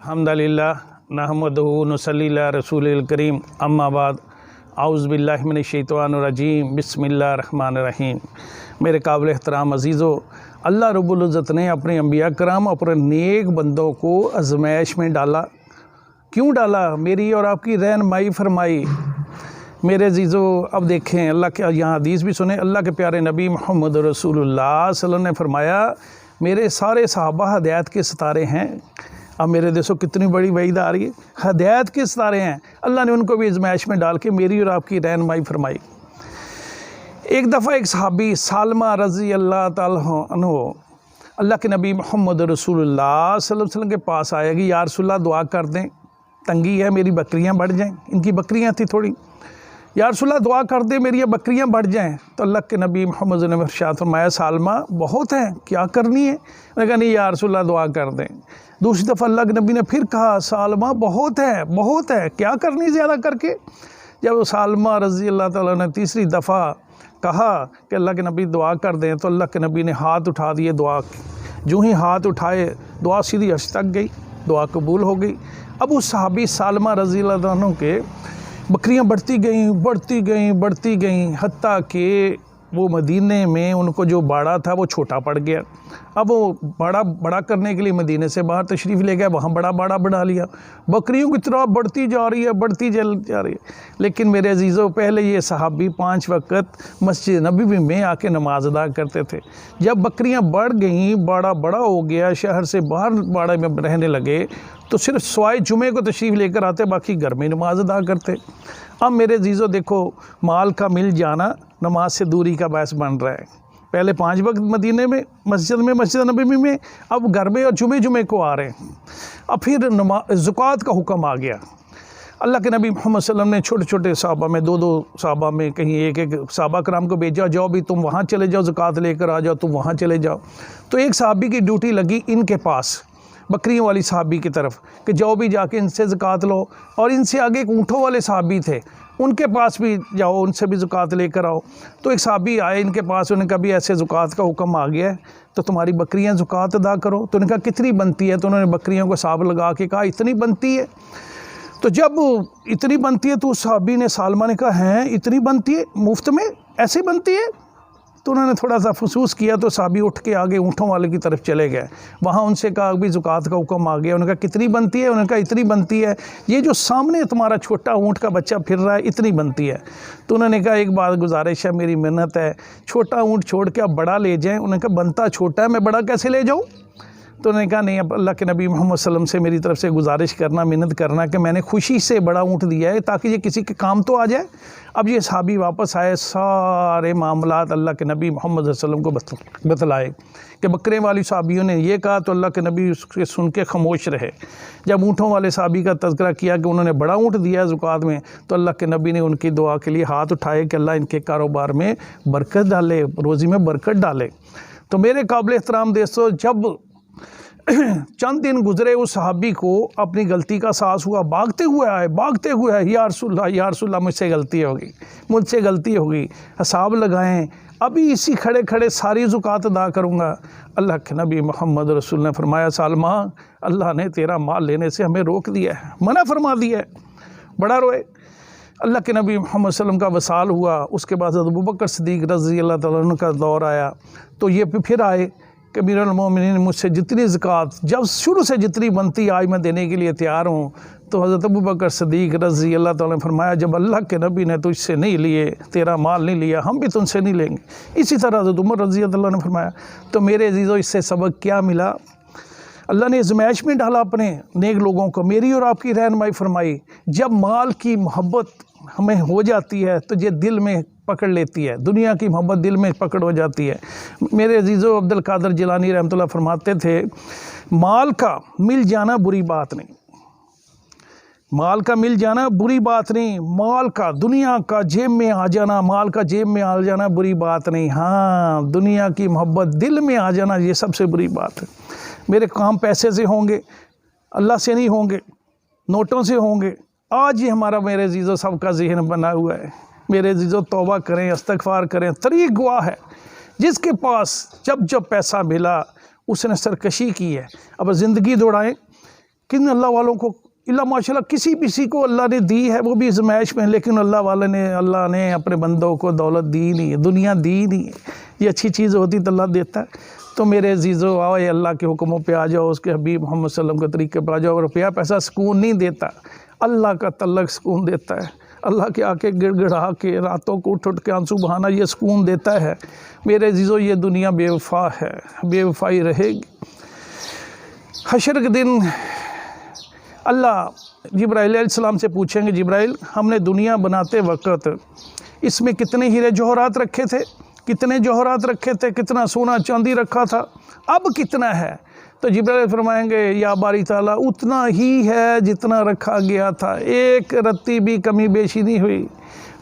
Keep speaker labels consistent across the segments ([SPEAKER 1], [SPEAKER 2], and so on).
[SPEAKER 1] हम्दुलिल्लाह नहमदुहु नसल्ली अला रसूलिल करीम अम्मा बाद आउज़ु बिल्लाहि मिनश शैतानिर रजीम बिस्मिल्लाहिर रहमानिर रहीम। मेरे काबिल एहतराम अज़ीज़ो, अल्लाह रब्बुल इज़्ज़त ने अपने अंबिया कराम अपने नेक बंदों को आज़माइश में डाला। क्यों डाला? मेरी और आपकी रहनुमाई फरमाई। मेरे अज़ीज़ो, अब देखें अल्लाह के यहाँ हदीस भी सुने। अल्लाह के प्यारे नबी मोहम्मद रसूलुल्लाह सल्लल्लाहु अलैहि वसल्लम ने फरमाया, मेरे सारे सहाबा हदायत के सितारे हैं। अब मेरे देशों कितनी बड़ी वईद आ रही है, हदायत के सितारे हैं। अल्लाह ने उनको भी आज़माइश में डाल के मेरी और आपकी रहनुमाई फरमाई। एक दफ़ा एक सहाबी सालमा रज़ी अल्लाह ताला अन्हु अल्लाह के नबी मोहम्मद रसूलुल्लाह सल्लल्लाहु अलैहि वसल्लम के पास आया कि या रसूलल्लाह दुआ कर दें, तंगी है, मेरी बकरियां बढ़ जाएं। इनकी बकरियां थी थोड़ी। या रसूलल्लाह दुआ कर दे मेरी ये बकरियां बढ़ जाएं। तो अल्लाह के नबी मोहम्मद ने इरशाद फरमाया, सालमा बहुत हैं, क्या करनी है? मैंने कहा नहीं या रसूलल्लाह दुआ कर दें। दूसरी दफ़ा अल्लाह के नबी ने फिर कहा, सालमा बहुत है, क्या करनी ज़्यादा करके? जब सालमा रज़ी अल्लाह ताला ने तीसरी दफ़ा कहा कि अल्लाह के नबी दुआ कर दें, तो अल्लाह के नबी ने हाथ उठा दिए दुआ की। जो ही हाथ उठाए दुआ सीधी अर्श तक गई, दुआ कबूल हो गई। अब उस सहाबी सालमा रज़ी अल्लाह अन्हु के बकरियां बढ़ती गईं हत्ता कि वो मदीने में उनको जो बाड़ा था वो छोटा पड़ गया। अब वो बड़ा करने के लिए मदीने से बाहर तशरीफ़ ले गया, वहाँ बड़ा बढ़ा लिया। बकरियों की तरह बढ़ती जा रही है। लेकिन मेरे अजीज़ों, पहले ये सहाबी 5 वक्त मस्जिद नबवी में आके नमाज अदा करते थे। जब बकरियां बढ़ गईं, बड़ा हो गया, शहर से बाहर बाड़े में रहने लगे, तो सिर्फ सवाए जुमे को तशरीफ़ लेकर आते, बाकी घर में नमाज अदा करते। अब मेरे अजीज़ों देखो, माल का मिल जाना नमाज से दूरी का बायस बन रहा है। पहले 5 वक्त मदीने में मस्जिद नबवी में, अब घर में और जुमे को आ रहे हैं। अब फिर ज़कात का हुक्म आ गया। अल्लाह के नबी मोहम्मद सल्लल्लाहु अलैहि वसल्लम ने छोटे साहबा में 2 साहबा में कहीं एक साहबा कराम को भेजा, जाओ भी तुम वहाँ चले जाओ, ज़कात लेकर आ जाओ, तुम वहाँ चले जाओ। तो एक साहबी की ड्यूटी लगी इनके पास, बकरियों वाली साहबी की तरफ, कि जाओ भी जाके इनसे ज़कात लो। और इनसे आगे एक ऊँटों वाले साहबी थे, उनके पास भी जाओ, उनसे भी ज़कात लेकर आओ। तो एक साहबी आए इनके पास, उन्होंने कहा भी ऐसे ज़कात का हुक्म आ गया है, तो तुम्हारी बकरियां ज़कात अदा करो। तो उन्होंने कहा कितनी बनती है? तो उन्होंने बकरियों को हिसाब लगा के कहा इतनी बनती है। तो जब इतनी बनती है तो उस साहबी ने, सालमा ने कहा, हैं इतनी बनती है, मुफ्त में ऐसे बनती है? तो उन्होंने थोड़ा सा फसूस किया, तो साहबी उठ के आगे ऊँटों वाले की तरफ चले गए। वहाँ उनसे कहा भी ज़कात का हुक्म आ गया। उन्होंने कहा कितनी बनती है? उन्होंने कहा इतनी बनती है, ये जो सामने तुम्हारा छोटा ऊँट का बच्चा फिर रहा है, इतनी बनती है। तो उन्होंने कहा एक बात गुजारिश है, मेरी मिन्नत है, छोटा ऊँट छोड़ के आप बड़ा ले जाएँ। उन्होंने कहा बनता छोटा है, मैं बड़ा कैसे ले जाऊँ? तो उन्होंने कहा नहीं, अब अल्लाह के नबी मोहम्मद सल्लल्लाहु अलैहि वसल्लम से मेरी तरफ से गुजारिश करना, मिन्नत करना कि मैंने खुशी से बड़ा ऊँट दिया है ताकि ये किसी के काम तो आ जाए। अब ये सहाबी वापस आए, सारे मामलात अल्लाह के नबी मोहम्मद सल्लल्लाहु अलैहि वसल्लम को बतलाए कि बकरे वाली साहबियों ने ये कहा, तो अल्लाह के नबी उसके सुन के खामोश रहे। जब ऊँटों वाले साहबी का तज़किरा किया कि उन्होंने बड़ा ऊँट दिया है ज़कात में, तो अल्लाह के नबी ने उनकी दुआ के लिए हाथ उठाए कि अल्लाह इनके कारोबार में बरकत डाले, रोज़ी में बरकत डाले। तो मेरे काबिल एहतराम दोस्तों, जब चंद दिन गुजरे, उस सहाबी को अपनी गलती का एहसास हुआ, भागते हुए आए, या रसूलल्लाह मुझसे गलती होगी, हिसाब लगाएं, अभी इसी खड़े सारी ज़कात अदा करूँगा। अल्लाह के नबी मोहम्मद रसूल ने फरमाया, सालमा अल्लाह ने तेरा माल लेने से हमें रोक दिया है, मना फरमा दिया है। बड़ा रोए। अल्लाह के नबी मोहम्मद सल्लल्लाहु अलैहि वसल्लम का वसाल हुआ। उसके बाद अबू बकर सिद्दीक़ रज़ी अल्लाह तआला अन्हु का दौर आया, तो ये फिर आए कि अमीरुल मोमिनीन मुझसे जितनी ज़कात जब शुरू से जितनी बनती आज मैं देने के लिए तैयार हूँ। तो हज़रत अबू बकर सिद्दीक़ रज़ी अल्लाह तआला ने फरमाया, जब अल्लाह के नबी ने तुझसे नहीं लिए, तेरा माल नहीं लिया, हम भी तुझसे नहीं लेंगे। इसी तरह हज़रत उमर रज़ी अल्लाह ने फरमाया। तो मेरे अज़ीज़ों, इससे सबक क्या मिला? अल्लाह ने आज़माइश में डाला अपने नेक लोगों को। मेरी और आपकी रहनुमाई फरमाई, जब माल की मोहब्बत हमें हो जाती है तो ये दिल में पकड़ लेती है, दुनिया की मोहब्बत दिल में पकड़ हो जाती है। मेरे अजीज़ों, अब्दुल कादिर जिलानी रहमतुल्लाह फरमाते थे, माल का मिल जाना बुरी बात नहीं, माल का मिल जाना बुरी बात नहीं, माल का दुनिया का जेब में आ जाना, माल का जेब में आ जाना बुरी बात नहीं। हाँ, दुनिया की मोहब्बत दिल में आ जाना ये सबसे बुरी बात है। मेरे काम पैसे से होंगे, अल्लाह से नहीं होंगे, नोटों से होंगे। आज ही हमारा मेरे अजीज़ों सबका ज़हन बना हुआ है। मेरे अजीज़ों, तौबा करें, इस्तग़फ़ार करें। तरीक़ गवाह है, जिसके पास जब पैसा मिला उसने सरकशी की है। अब ज़िंदगी दौड़ाएं, کن اللہ والوں کو اللہ ماشاءاللہ کسی کو اللہ نے دی ہے، وہ بھی ازمائش میں، لیکن اللہ نے اپنے بندوں کو دولت دی نہیں ہے، دنیا دی نہیں ہے۔ یہ اچھی چیز ہوتی تو اللہ دیتا ہے۔ تو میرے عزیزو آؤ اللہ کے حکموں پہ آ جاؤ، اس کے حبیب محمد صلی اللہ علیہ وسلم کے طریقے پہ آ جاؤ۔ روپیہ پیسہ سکون نہیں دیتا، اللہ کا تعلق سکون دیتا ہے۔ اللہ کے آکے گڑ گڑا کے راتوں کو اٹھ کے آنسو بہانا یہ سکون دیتا ہے۔ میرے عزیزو یہ دنیا بے وفا ہے، بے وفائی رہے گی۔ حشر کے دن اللہ جبرائیل علیہ السلام سے پوچھیں گے، جبرائیل ہم نے دنیا بناتے وقت اس میں کتنے ہیرے جوہرات رکھے تھے، کتنے جوہرات رکھے تھے، کتنا سونا چاندی رکھا تھا، اب کتنا ہے؟ تو جبرائیل فرمائیں گے یا باری تعالیٰ اتنا ہی ہے جتنا رکھا گیا تھا، ایک رتی بھی کمی بیشی نہیں ہوئی۔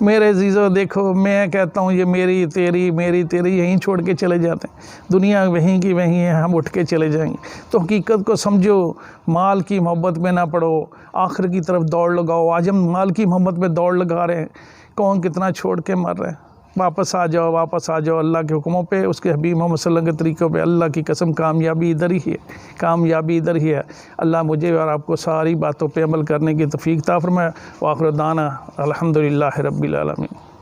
[SPEAKER 1] میرے عزیزو دیکھو، میں کہتا ہوں یہ میری تیری یہیں چھوڑ کے چلے جاتے ہیں، دنیا وہیں کی وہیں ہے، ہم اٹھ کے چلے جائیں گے۔ تو حقیقت کو سمجھو، مال کی محبت میں نہ پڑو، آخر کی طرف دوڑ لگاؤ۔ آج ہم مال کی محبت میں دوڑ لگا رہے ہیں، کون کتنا چھوڑ کے مر رہے ہیں۔ واپس آ جاؤ اللہ کے حکموں پہ، اس کے حبیب محمد صلی اللہ علیہ وسلم کے طریقوں پہ۔ اللہ کی قسم کامیابی ادھر ہی ہے۔ اللہ مجھے اور آپ کو ساری باتوں پہ عمل کرنے کی توفیق عطا فرمائے۔ وآخر دعوانا الحمدللہ رب العالمین۔